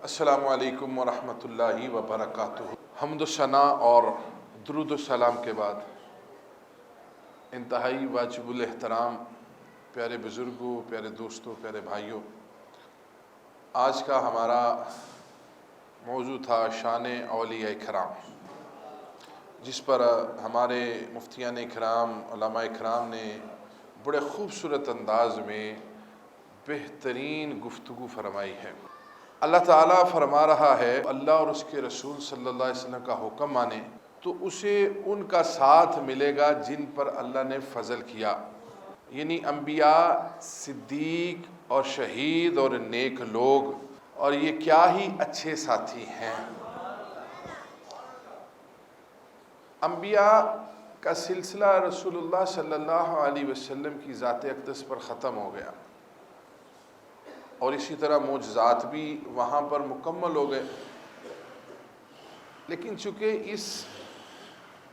السلام علیکم ورحمۃ اللہ وبرکاتہ۔ حمد و ثنا اور درود و سلام کے بعد انتہائی واجب الاحترام پیارے بزرگوں، پیارے دوستوں، پیارے بھائیوں، آج کا ہمارا موضوع تھا شان اولیاء کرام، جس پر ہمارے مفتیان کرام، علماء کرام نے بڑے خوبصورت انداز میں بہترین گفتگو فرمائی ہے۔ اللہ تعالیٰ فرما رہا ہے اللہ اور اس کے رسول صلی اللہ علیہ وسلم کا حکم مانے تو اسے ان کا ساتھ ملے گا جن پر اللہ نے فضل کیا، یعنی انبیاء، صدیق اور شہید اور نیک لوگ، اور یہ کیا ہی اچھے ساتھی ہیں۔ انبیاء کا سلسلہ رسول اللہ صلی اللہ علیہ وسلم کی ذات اقدس پر ختم ہو گیا، اور اسی طرح معجزات بھی وہاں پر مکمل ہو گئے، لیکن چونکہ اس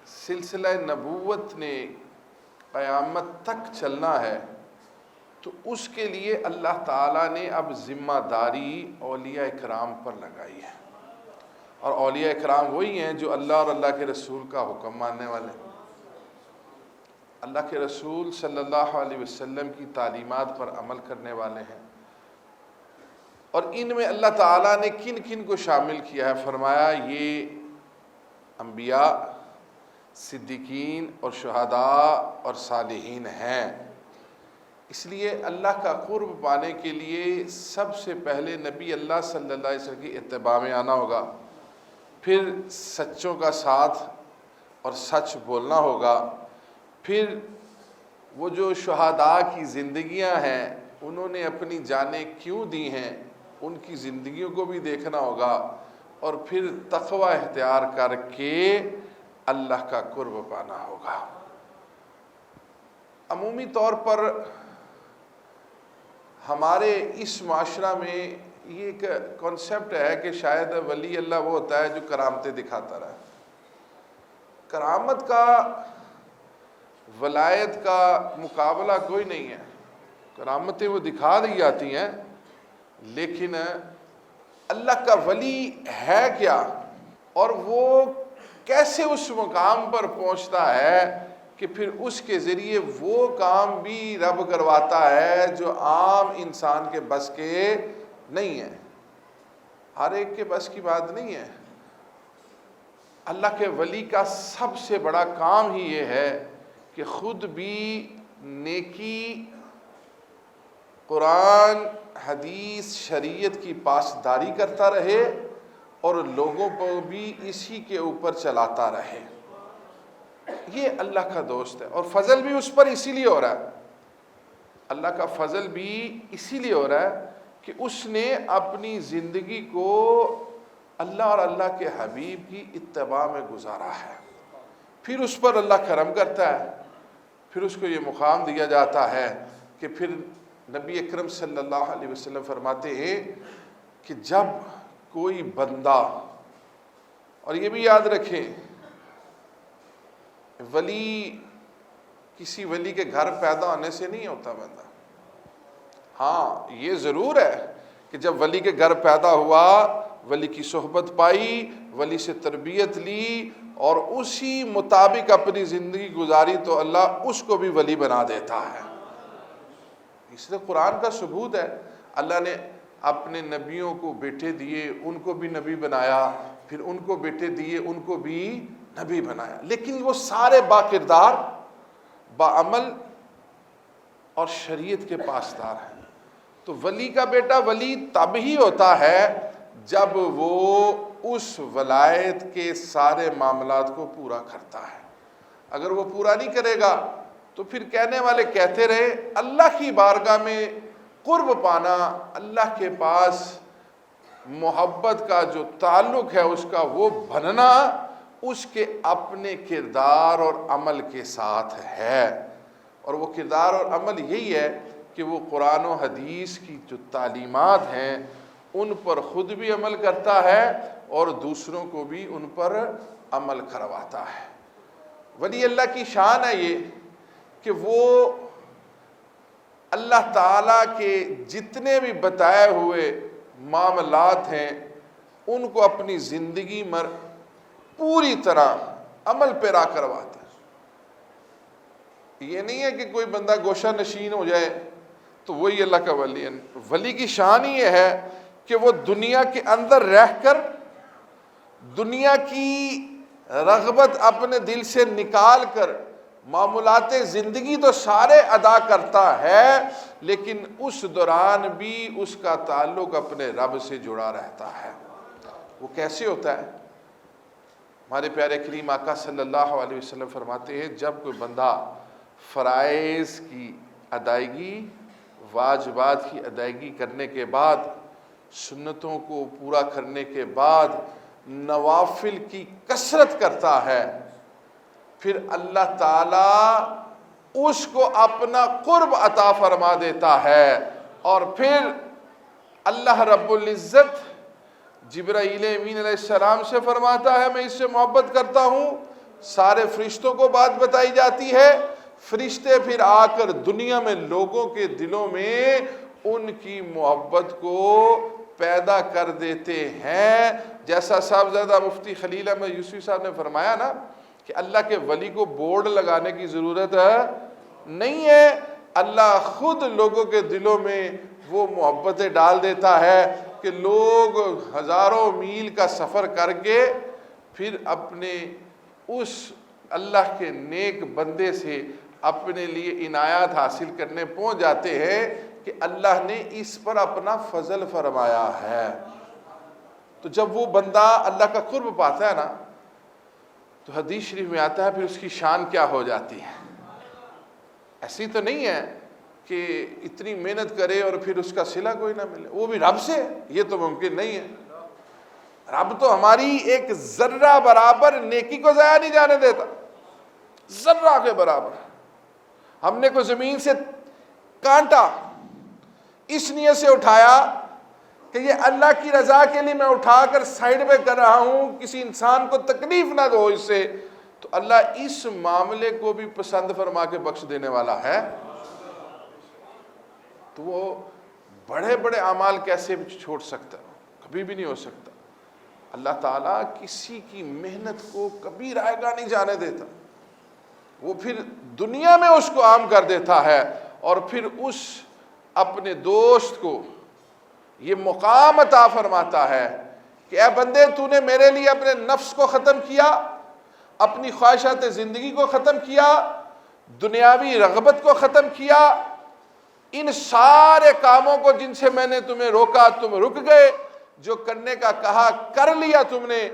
سلسلہ نبوت نے قیامت تک چلنا ہے تو اس کے لیے اللہ تعالیٰ نے اب ذمہ داری اولیاء کرام پر لگائی ہے، اور اولیاء کرام وہی ہیں جو اللہ اور اللہ کے رسول کا حکم ماننے والے ہیں، اللہ کے رسول صلی اللہ علیہ وسلم کی تعلیمات پر عمل کرنے والے ہیں۔ اور ان میں اللہ تعالیٰ نے کن کن کو شامل کیا ہے؟ فرمایا یہ انبیاء، صدیقین اور شہداء اور صالحین ہیں۔ اس لیے اللہ کا قرب پانے کے لیے سب سے پہلے نبی اللہ صلی اللہ علیہ وسلم کی اتباع میں آنا ہوگا، پھر سچوں کا ساتھ اور سچ بولنا ہوگا، پھر وہ جو شہداء کی زندگیاں ہیں انہوں نے اپنی جانیں کیوں دی ہیں ان کی زندگیوں کو بھی دیکھنا ہوگا، اور پھر تقوی اختیار کر کے اللہ کا قرب پانا ہوگا۔ عمومی طور پر ہمارے اس معاشرہ میں یہ ایک کانسیپٹ ہے کہ شاید ولی اللہ وہ ہوتا ہے جو کرامتیں دکھاتا رہا۔ کرامت کا، ولایت کا مقابلہ کوئی نہیں ہے۔ کرامتیں وہ دکھا دی جاتی ہیں، لیکن اللہ کا ولی ہے کیا، اور وہ کیسے اس مقام پر پہنچتا ہے کہ پھر اس کے ذریعے وہ کام بھی رب کرواتا ہے جو عام انسان کے بس کے نہیں ہے، ہر ایک کے بس کی بات نہیں ہے۔ اللہ کے ولی کا سب سے بڑا کام ہی یہ ہے کہ خود بھی نیکی، قرآن، حدیث، شریعت کی پاسداری کرتا رہے اور لوگوں کو بھی اسی کے اوپر چلاتا رہے۔ یہ اللہ کا دوست ہے، اور فضل بھی اس پر اسی لیے ہو رہا ہے۔ اللہ کا فضل بھی اسی لیے ہو رہا ہے کہ اس نے اپنی زندگی کو اللہ اور اللہ کے حبیب کی اتباع میں گزارا ہے، پھر اس پر اللہ کرم کرتا ہے، پھر اس کو یہ مقام دیا جاتا ہے کہ پھر نبی اکرم صلی اللہ علیہ وسلم فرماتے ہیں کہ جب کوئی بندہ، اور یہ بھی یاد رکھیں ولی کسی ولی کے گھر پیدا ہونے سے نہیں ہوتا بندہ، ہاں یہ ضرور ہے کہ جب ولی کے گھر پیدا ہوا، ولی کی صحبت پائی، ولی سے تربیت لی اور اسی مطابق اپنی زندگی گزاری تو اللہ اس کو بھی ولی بنا دیتا ہے۔ اس لیے قرآن کا ثبوت ہے، اللہ نے اپنے نبیوں کو بیٹے دیے، ان کو بھی نبی بنایا، پھر ان کو بیٹے دیے، ان کو بھی نبی بنایا، لیکن وہ سارے با کردار، با عمل اور شریعت کے پاسدار ہیں۔ تو ولی کا بیٹا ولی تب ہی ہوتا ہے جب وہ اس ولایت کے سارے معاملات کو پورا کرتا ہے۔ اگر وہ پورا نہیں کرے گا تو پھر کہنے والے کہتے رہے، اللہ کی بارگاہ میں قرب پانا، اللہ کے پاس محبت کا جو تعلق ہے اس کا وہ بننا اس کے اپنے کردار اور عمل کے ساتھ ہے، اور وہ کردار اور عمل یہی ہے کہ وہ قرآن و حدیث کی جو تعلیمات ہیں ان پر خود بھی عمل کرتا ہے اور دوسروں کو بھی ان پر عمل کرواتا ہے۔ ولی اللہ کی شان ہے یہ کہ وہ اللہ تعالیٰ کے جتنے بھی بتائے ہوئے معاملات ہیں ان کو اپنی زندگی میں پوری طرح عمل پیرا کرواتا ہے۔ یہ نہیں ہے کہ کوئی بندہ گوشہ نشین ہو جائے تو وہی اللہ کا ولی ہے۔ ولی کی شان ہی یہ ہے کہ وہ دنیا کے اندر رہ کر دنیا کی رغبت اپنے دل سے نکال کر معمولات زندگی تو سارے ادا کرتا ہے، لیکن اس دوران بھی اس کا تعلق اپنے رب سے جڑا رہتا ہے۔ وہ کیسے ہوتا ہے؟ ہمارے پیارے کریم آقا صلی اللہ علیہ وسلم فرماتے ہیں جب کوئی بندہ فرائض کی ادائیگی، واجبات کی ادائیگی کرنے کے بعد، سنتوں کو پورا کرنے کے بعد نوافل کی کثرت کرتا ہے، پھر اللہ تعالی اس کو اپنا قرب عطا فرما دیتا ہے، اور پھر اللہ رب العزت جبرائیل امین علیہ السلام سے فرماتا ہے میں اس سے محبت کرتا ہوں، سارے فرشتوں کو بات بتائی جاتی ہے، فرشتے پھر آ کر دنیا میں لوگوں کے دلوں میں ان کی محبت کو پیدا کر دیتے ہیں۔ جیسا صاحبزادہ مفتی خلیل احمد یوسفی صاحب نے فرمایا نا کہ اللہ کے ولی کو بورڈ لگانے کی ضرورت نہیں ہے، اللہ خود لوگوں کے دلوں میں وہ محبتیں ڈال دیتا ہے کہ لوگ ہزاروں میل کا سفر کر کے پھر اپنے اس اللہ کے نیک بندے سے اپنے لیے عنایات حاصل کرنے پہنچ جاتے ہیں کہ اللہ نے اس پر اپنا فضل فرمایا ہے۔ تو جب وہ بندہ اللہ کا قرب پاتا ہے نا تو حدیث شریف میں آتا ہے پھر اس کی شان کیا ہو جاتی ہے۔ ایسی تو نہیں ہے کہ اتنی محنت کرے اور پھر اس کا صلہ کوئی نہ ملے، وہ بھی رب سے، یہ تو ممکن نہیں ہے۔ رب تو ہماری ایک ذرہ برابر نیکی کو ضائع نہیں جانے دیتا، ذرہ کے برابر۔ ہم نے کوئی زمین سے کانٹا اس نیت سے اٹھایا کہ یہ اللہ کی رضا کے لیے میں اٹھا کر سائیڈ میں کر رہا ہوں، کسی انسان کو تکلیف نہ دو اس سے، تو اللہ اس معاملے کو بھی پسند فرما کے بخش دینے والا ہے۔ تو وہ بڑے بڑے اعمال کیسے چھوڑ سکتا ہے؟ کبھی بھی نہیں ہو سکتا۔ اللہ تعالیٰ کسی کی محنت کو کبھی رائیگاں نہیں جانے دیتا، وہ پھر دنیا میں اس کو عام کر دیتا ہے، اور پھر اس اپنے دوست کو یہ مقام عطا فرماتا ہے کہ اے بندے تو نے میرے لیے اپنے نفس کو ختم کیا، اپنی خواہشات زندگی کو ختم کیا، دنیاوی رغبت کو ختم کیا، ان سارے کاموں کو جن سے میں نے تمہیں روکا تم رک گئے، جو کرنے کا کہا کر لیا تم نے۔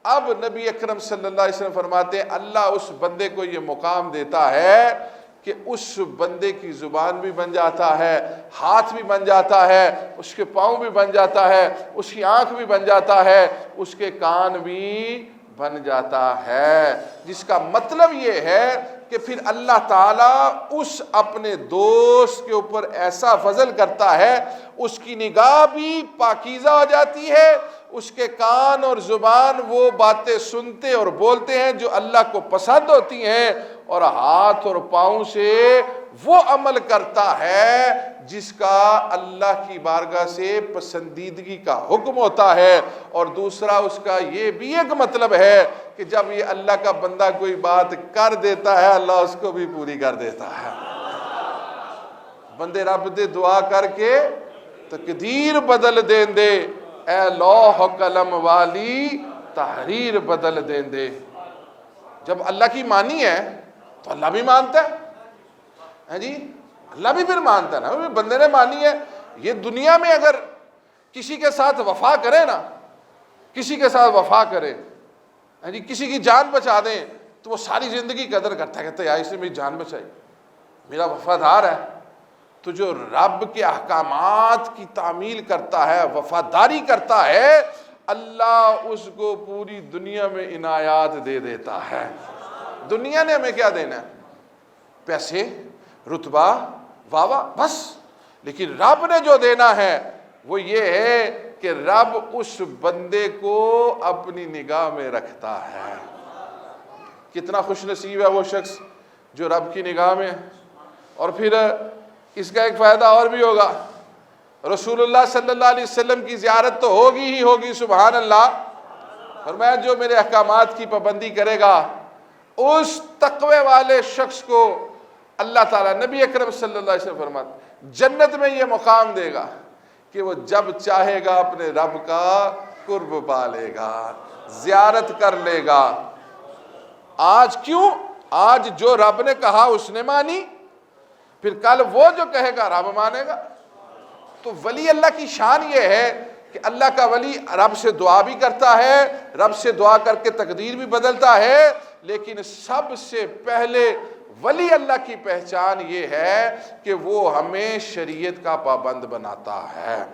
اب نبی اکرم صلی اللہ علیہ وسلم فرماتے ہیں اللہ اس بندے کو یہ مقام دیتا ہے کہ اس بندے کی زبان بھی بن جاتا ہے، ہاتھ بھی بن جاتا ہے، اس کے پاؤں بھی بن جاتا ہے، اس کی آنکھ بھی بن جاتا ہے، اس کے کان بھی بن جاتا ہے، جس کا مطلب یہ ہے کہ پھر اللہ تعالیٰ اس اپنے دوست کے اوپر ایسا فضل کرتا ہے، اس کی نگاہ بھی پاکیزہ ہو جاتی ہے، اس کے کان اور زبان وہ باتیں سنتے اور بولتے ہیں جو اللہ کو پسند ہوتی ہیں، اور ہاتھ اور پاؤں سے وہ عمل کرتا ہے جس کا اللہ کی بارگاہ سے پسندیدگی کا حکم ہوتا ہے۔ اور دوسرا اس کا یہ بھی ایک مطلب ہے کہ جب یہ اللہ کا بندہ کوئی بات کر دیتا ہے اللہ اس کو بھی پوری کر دیتا ہے۔ بندے رب دے دعا کر کے تقدیر بدل دین دے، اے لوح قلم والی تحریر بدل دین دے۔ جب اللہ کی مانی ہے تو اللہ بھی مانتا ہے جی، اللہ بھی پھر مانتا ہے نا، بندے نے مانی ہے۔ یہ دنیا میں اگر کسی کے ساتھ وفا کرے نا، کسی کے ساتھ وفا کرے جی، کسی کی جان بچا دیں تو وہ ساری زندگی قدر کرتا ہے، کہتا ہے یار اس نے میری جان بچائی، میرا وفادار ہے۔ تو جو رب کے احکامات کی تعمیل کرتا ہے، وفاداری کرتا ہے، اللہ اس کو پوری دنیا میں عنایات دے دیتا ہے۔ دنیا نے ہمیں کیا دینا ہے؟ پیسے، رتبہ، واہ بس، لیکن رب نے جو دینا ہے وہ یہ ہے کہ رب اس بندے کو اپنی نگاہ میں رکھتا ہے۔ کتنا خوش نصیب ہے وہ شخص جو رب کی نگاہ میں۔ اور پھر اس کا ایک فائدہ اور بھی ہوگا رسول اللہ صلی اللہ علیہ وسلم کی زیارت تو ہوگی ہی ہوگی، سبحان اللہ۔ فرمایا جو میرے احکامات کی پابندی کرے گا اس تقوی والے شخص کو اللہ تعالیٰ، نبی اکرم صلی اللہ علیہ وسلم فرماتے جنت میں یہ مقام دے گا کہ وہ جب چاہے گا اپنے رب کا قرب پا لے گا، زیارت کر لے گا۔ آج کیوں؟ آج جو رب نے کہا اس نے مانی، پھر کل وہ جو کہے گا رب مانے گا۔ تو ولی اللہ کی شان یہ ہے کہ اللہ کا ولی رب سے دعا بھی کرتا ہے، رب سے دعا کر کے تقدیر بھی بدلتا ہے، لیکن سب سے پہلے ولی اللہ کی پہچان یہ ہے کہ وہ ہمیں شریعت کا پابند بناتا ہے۔